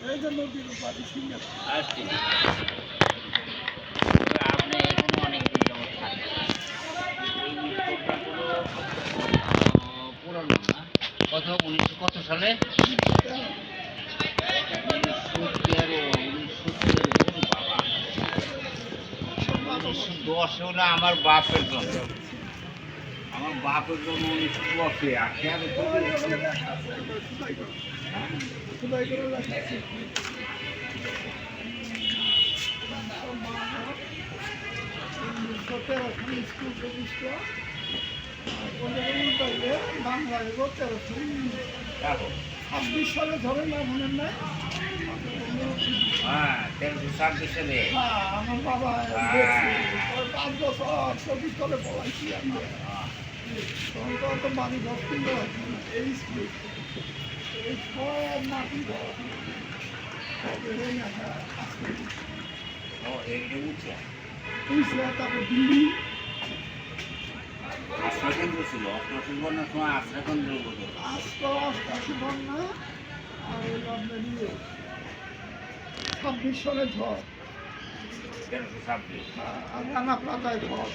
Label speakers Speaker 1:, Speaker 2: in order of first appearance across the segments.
Speaker 1: এই যে নদীর বাড়ি সিঙ্গার
Speaker 2: আসছি আপনি এখানে অনেকদিন যাবত থাকেন এই প্রোগ্রামগুলো পুরনো না কত 1900 কত সালে 1913 বাবা 1910 হলো আমার বাপের জন্ম আমার বাপের জন্ম 1910 আসে আর
Speaker 1: খুদাই করে লেখা আছে স্কুল প্রতিষ্ঠা বাংলায় 1326 সালে ধরে না মনে নাই
Speaker 2: হ্যাঁ 1326 সালে
Speaker 1: আমার বাবা 5 বছর 24 সালে পড়াইছি আমি তখন তো অত বাড়ি ঘর কিনতে পারছি না এই স্কুল এই সব মাটি ঘর তারপর দিল্লি
Speaker 2: আশ্রয় কেন্দ্র ছিল অষ্টআশি বন্যার সময় আশ্রয় কেন্দ্র বলতো
Speaker 1: অষ্টাশি বন্যা আর আপনার 26 সালে ঝড়
Speaker 2: 1326
Speaker 1: আর রানা প্লাজায় ঝড়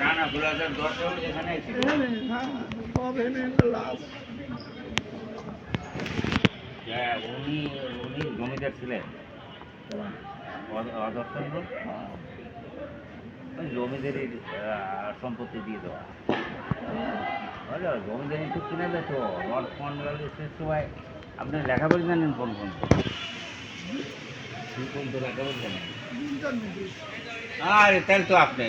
Speaker 2: রানা প্লাজার 10 এখানে ছিল
Speaker 1: হ্যাঁ সব এনে লাভ
Speaker 2: হ্যাঁ উনি জমিদার ছিলেন অদর্শন জমিদারি সম্পত্তি দিয়ে দেওয়া জমিদারি তো কিনে দেয় তো রড ফন্ড সময় আপনি লেখাপড়ি জানেন কোন কোন লেখাপড়ি জানেন
Speaker 1: ইন্টারনেট
Speaker 2: আরে তাহলে তো আপনি